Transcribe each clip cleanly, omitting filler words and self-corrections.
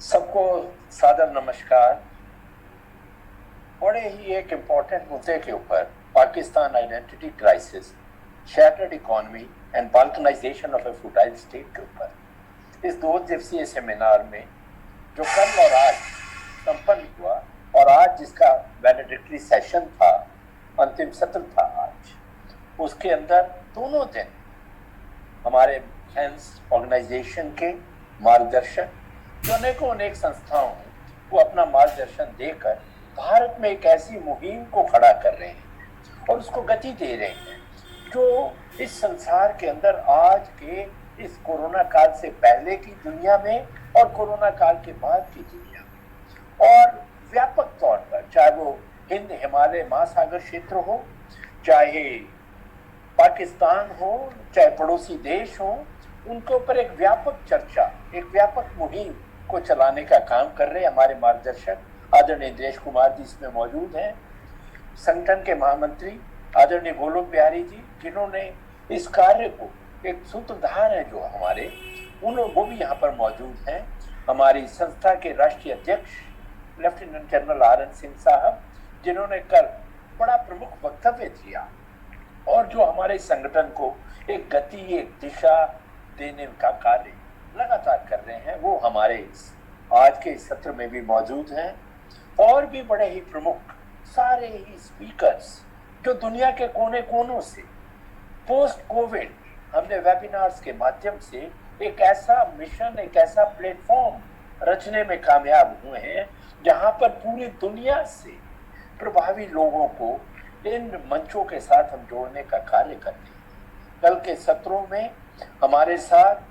सबको सादर नमस्कार। बड़े ही एक इम्पोर्टेंट मुद्दे के ऊपर Pakistan identity crisis, shattered economy and balkanization of A futile state के ऊपर इस 2 दिवसीय सेमिनार में जो कल और आज संपन्न हुआ और आज जिसका वैलिडिक्टरी सेशन था, अंतिम सत्र था आज, उसके अंदर दोनों दिन हमारे डिफेंस ऑर्गेनाइजेशन के मार्गदर्शक जो अनेक संस्थाओं को अपना मार्गदर्शन देकर भारत में एक ऐसी मुहिम को खड़ा कर रहे हैं और उसको गति दे रहे हैं जो इस संसार के अंदर आज के इस कोरोना काल से पहले की दुनिया में और कोरोना काल के बाद की दुनिया में और व्यापक तौर पर, चाहे वो हिंद हिमालय महासागर क्षेत्र हो, चाहे पाकिस्तान हो, चाहे पड़ोसी देश हो, उनके ऊपर एक व्यापक चर्चा, एक व्यापक मुहिम को चलाने का काम कर रहे हमारे मार्गदर्शक आदरणीय दिनेश कुमार जी इसमें मौजूद हैं। संगठन के महामंत्री आदरणीय गोलोक बिहारी जी, जिन्होंने इस कार्य को, एक सूत्रधार है जो हमारे, वो भी यहाँ पर मौजूद हैं। हमारी संस्था के राष्ट्रीय अध्यक्ष लेफ्टिनेंट जनरल RN सिंह साहब, जिन्होंने कल बड़ा प्रमुख वक्तव्य दिया और जो हमारे संगठन को एक गति, एक दिशा देने का कार्य लगातार कर रहे हैं, वो हमारे आज के सत्र में भी मौजूद हैं। और भी बड़े ही प्रमुख सारे ही स्पीकर्स जो दुनिया के कोने कोनों से पोस्ट कोविड हमने वेबिनार्स के माध्यम से एक ऐसा मिशन, एक ऐसा प्लेटफॉर्म रचने में कामयाब हुए हैं जहां पर पूरी दुनिया से प्रभावी लोगों को इन मंचों के साथ हम जोड़ने का कार्य करते हैं। कल के सत्रों में हमारे साथ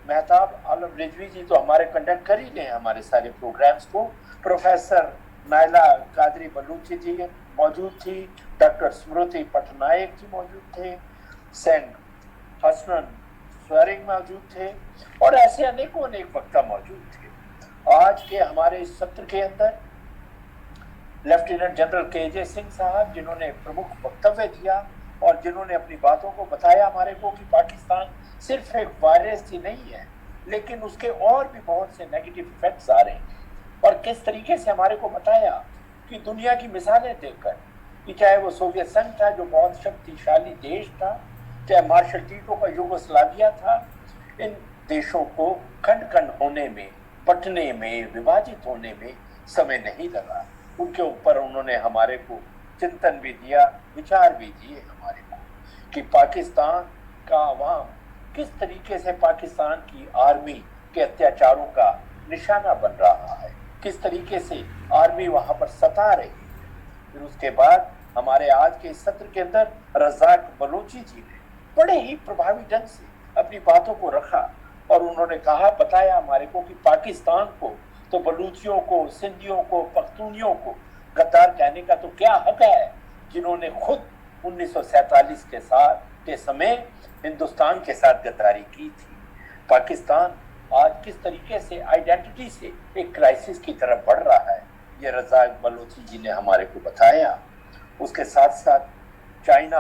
मेहताब आलम रिजवी जी तो हमारे कंडक्ट कर ही रहे हैं हमारे सारे प्रोग्राम्स को। प्रोफेसर नायला कादरी बलूची जी मौजूद थी, डॉक्टर स्मृति पटनायक जी मौजूद थे, सेंट हसनन स्वरिंग मौजूद थे और ऐसे अनेक वक्ता मौजूद थे। आज के हमारे इस सत्र के अंदर लेफ्टिनेंट जनरल KJ सिंह साहब, जिन्होंने प्रमुख वक्तव्य दिया और जिन्होंने अपनी बातों को बताया हमारे को कि पाकिस्तान सिर्फ एक वायरस ही नहीं है, लेकिन उसके और भी बहुत से नेगेटिव इफेक्ट्स आ रहे हैं। और किस तरीके से हमारे को बताया कि दुनिया की मिसालें देकर कि चाहे वो सोवियत संघ था जो बहुत शक्तिशाली देश था, चाहे मार्शल टीटो का युगोस्लाविया था, इन देशों को खंड खंड होने में, बंटने में, विभाजित होने में समय नहीं लगा। उनके ऊपर उन्होंने हमारे को चिंतन भी दिया, विचार भी दिए हमारे को कि पाकिस्तान का अवाम किस तरीके से पाकिस्तान की आर्मी के अत्याचारों का निशाना बन रहा है, किस तरीके से आर्मी वहां पर सता रही है। फिर उसके बाद हमारे आज के सत्र के अंदर रज़ाक बलोची जी ने बड़े ही प्रभावी ढंग से अपनी बातों को रखा और उन्होंने कहा, बताया हमारे को कि पाकिस्तान को तो बलूचियों को, सिंधियों को, पख्तूनियों को गद्दार कहने का तो क्या हक है, जिन्होंने खुद 1947 के समय हिंदुस्तान के साथ गद्दारी की थी। पाकिस्तान आज किस तरीके से आइडेंटिटी से एक क्राइसिस की तरफ बढ़ रहा है, ये रज़ाक बलोची जी ने हमारे को बताया। उसके साथ साथ चाइना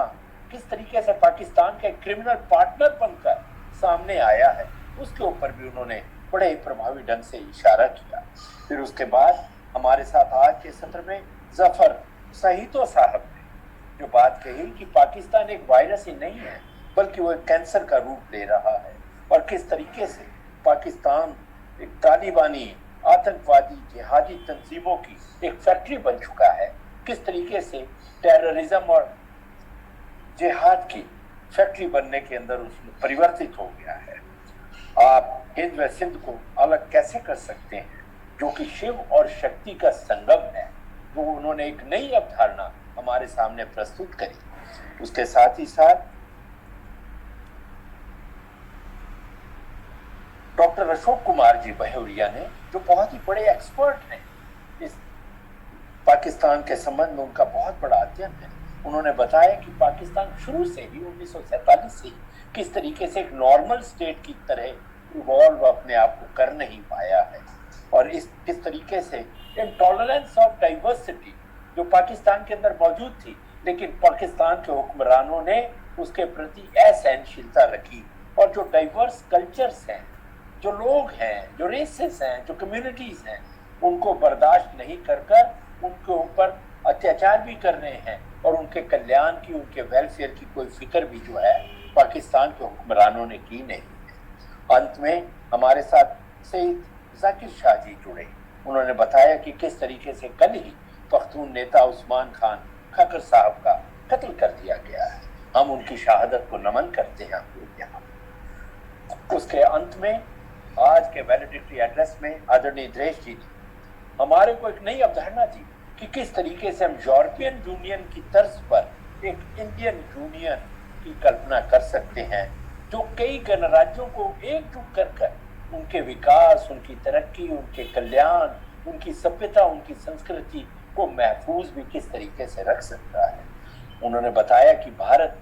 किस तरीके से पाकिस्तान के क्रिमिनल पार्टनर बनकर सामने आया है, उसके ऊपर भी उन्होंने बड़े ही प्रभावी ढंग से इशारा किया। फिर उसके बाद हमारे साथ आज के सत्र में जफर सहीतो साहब ने जो बात कही कि पाकिस्तान एक वायरस ही नहीं है, बल्कि वो एक कैंसर का रूप ले रहा है और किस तरीके से पाकिस्तान एक तालिबानी, आतंकवादी, जिहादी तंजीमों की एक फैक्ट्री बन चुका है, किस तरीके से टेररिज्म और जिहाद की फैक्ट्री बनने के अंदर उसमें परिवर्तित हो गया है। आप हिंद व सिंध को अलग कैसे कर सकते हैं, जो कि शिव और शक्ति का संगम है, वो उन्होंने एक नई अवधारणा हमारे सामने प्रस्तुत करी। उसके साथ ही साथ डॉक्टर अशोक कुमार जी बहौरिया ने, जो बहुत ही बड़े एक्सपर्ट हैं इस पाकिस्तान के संबंध में, उनका बहुत बड़ा अध्ययन है, उन्होंने बताया कि पाकिस्तान शुरू से ही 1947 से किस तरीके से एक नॉर्मल स्टेट की तरह इवॉल्व अपने आप को कर नहीं पाया है और किस तरीके से इंटॉलरेंस ऑफ डाइवर्सिटी जो पाकिस्तान के अंदर मौजूद थी, लेकिन पाकिस्तान के हुक्मरानों ने उसके प्रति असहनशीलता रखी और जो डाइवर्स कल्चर्स हैं, जो लोग हैं, जो रेसेस हैं, जो कम्युनिटीज हैं, उनको बर्दाश्त नहीं कर उनके ऊपर अत्याचार भी कर रहे हैं और उनके कल्याण की, उनके वेलफेयर की कोई फिक्र भी जो है पाकिस्तान के हुक्मरानों ने की नहीं है। अंत में हमारे साथ सईद जाकिर शाह जी जुड़े। उन्होंने बताया कि किस तरीके से कल ही पख्तून नेता उस्मान खान खकर साहब का कत्ल कर दिया गया है। हम उनकी शहादत को नमन करते हैं। यहाँ उसके अंत में आज के वैलिडिटी एड्रेस में आदरणीय दिनेश जी ने हमारे को एक नई अवधारणा दी कि किस तरीके से हम यूरोपियन यूनियन की तर्ज पर एक इंडियन यूनियन की कल्पना कर सकते हैं, जो कई गणराज्यों को एकजुट कर उनके विकास, उनकी तरक्की, उनके कल्याण, उनकी सभ्यता, उनकी संस्कृति को महफूज भी किस तरीके से रख सकता है। उन्होंने बताया कि भारत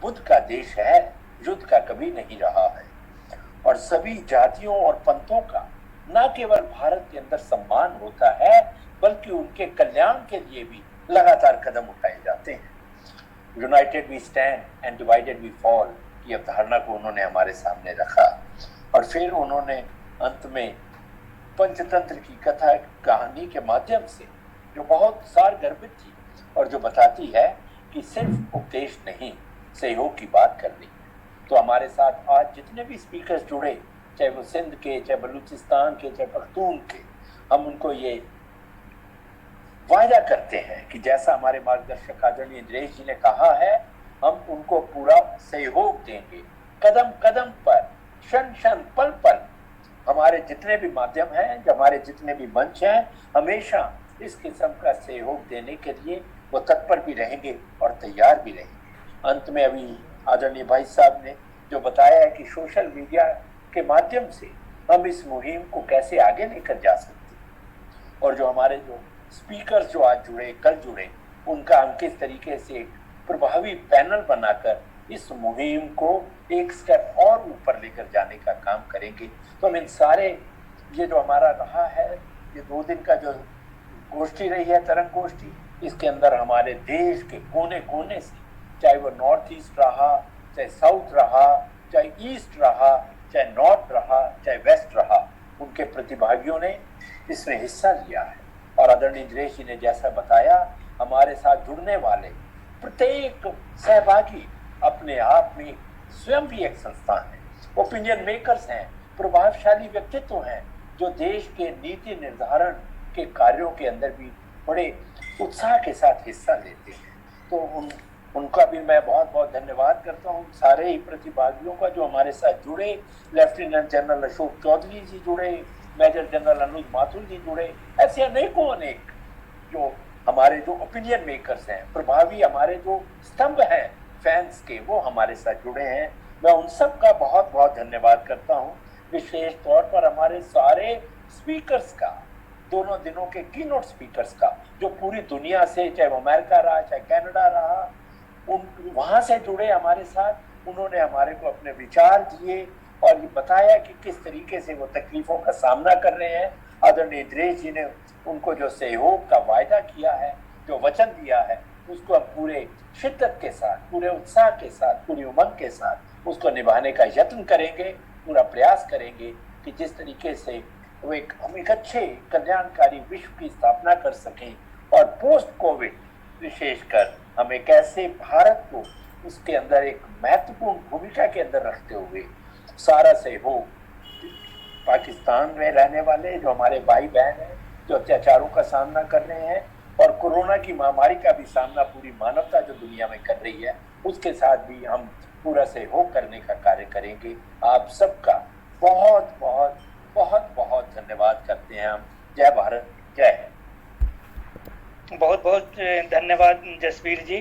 बुद्ध का देश है, युद्ध का कभी नहीं रहा है और सभी जातियों और पंथों का न केवल भारत के अंदर सम्मान होता है बल्कि उनके कल्याण के लिए भी लगातार कदम उठाए जाते हैं। United we stand and divided we fall की अवधारणा को उन्होंने हमारे सामने रखा और फिर उन्होंने अंत में पंचतंत्र की कथा कहानी के माध्यम से जो बहुत सारगर्भित थी और जो बताती है कि सिर्फ उपदेश नहीं, सहयोग की बात करनी है। तो हमारे साथ आज जितने भी स्पीकर्स जुड़े, चाहे वो सिंध के, चाहे बलूचिस्तान के, चाहे पख्तून के, हम उनको ये वायदा करते हैं कि जैसा हमारे मार्गदर्शक आदरणीय दिनेश जी ने कहा है, हम उनको पूरा सहयोग देंगे। कदम कदम पर, क्षण क्षण, पल पल हमारे जितने भी माध्यम हैं, जो हमारे जितने भी मंच हैं, हमेशा इस किस्म का सहयोग देने के लिए वो तत्पर भी रहेंगे और तैयार भी रहेंगे। अंत में अभी आदरणीय भाई साहब ने जो बताया है कि सोशल मीडिया के माध्यम से हम इस मुहिम को कैसे आगे लेकर जा सकते हैं और जो हमारे जो स्पीकर्स जो आज जुड़े, कल जुड़े, उनका हम किस तरीके से प्रभावी पैनल बनाकर इस मुहिम को एक स्टेप और ऊपर लेकर जाने का काम करेंगे। तो हम इन सारे ये जो हमारा रहा है, ये 2 दिन का जो गोष्ठी रही है, तरंग गोष्ठी, इसके अंदर हमारे देश के कोने कोने से, चाहे वो नॉर्थ ईस्ट रहा, चाहे साउथ रहा, चाहे ईस्ट रहा, चाहे नॉर्थ रहा, चाहे वेस्ट रहा, उनके प्रतिभागियों ने इसमें हिस्सा लिया है। और आदरणीय दिनेश जी ने जैसा बताया, हमारे साथ जुड़ने वाले प्रत्येक सहभागी अपने आप में स्वयं भी एक संस्थान है, ओपिनियन मेकर्स हैं, प्रभावशाली व्यक्तित्व हैं, जो देश के नीति निर्धारण के कार्यों के अंदर भी बड़े उत्साह के साथ हिस्सा लेते हैं। तो उनका भी मैं बहुत बहुत धन्यवाद करता हूँ, सारे ही प्रतिभागियों का जो हमारे साथ जुड़े। लेफ्टिनेंट जनरल अशोक चौधरी जी जुड़े, मेजर जनरल अनुज माथुर जी जुड़े, ऐसे अनेकों अनेक जो हमारे जो ओपिनियन मेकर्स हैं, प्रभावी हमारे जो स्तंभ हैं फैंस के, वो हमारे साथ जुड़े हैं। मैं उन सब का बहुत बहुत धन्यवाद करता हूँ। विशेष तौर पर हमारे सारे स्पीकर्स का, दोनों दिनों के कीनोट स्पीकर्स का, जो पूरी दुनिया से, चाहे वो अमेरिका रहा, चाहे कनाडा रहा, वहां से जुड़े हमारे साथ। उन्होंने हमारे को अपने विचार दिए और ये बताया कि किस तरीके से वो तकलीफों का सामना कर रहे हैं। आदरणीय दिनेश जी ने उनको जो सहयोग का वायदा किया है, जो वचन दिया है, उसको हम पूरे शिद्दत के साथ, पूरे उत्साह के साथ, पूरी उमंग के साथ उसको निभाने का यत्न करेंगे, पूरा प्रयास करेंगे कि जिस तरीके से वो हम एक अच्छे कल्याणकारी विश्व की स्थापना कर सकें और पोस्ट कोविड विशेषकर हम एक ऐसे भारत को उसके अंदर एक महत्वपूर्ण भूमिका के अंदर रखते हुए सारा सहयोग पाकिस्तान में रहने वाले जो हमारे भाई बहन हैं, जो अत्याचारों का सामना कर रहे हैं और कोरोना की महामारी का भी सामना पूरी मानवता जो दुनिया में कर रही है, उसके साथ भी हम पूरा सहयोग करने का कार्य करेंगे। आप सबका बहुत बहुत बहुत बहुत धन्यवाद करते हैं हम। जय भारत, जय हिंद। बहुत बहुत धन्यवाद जसवीर जी।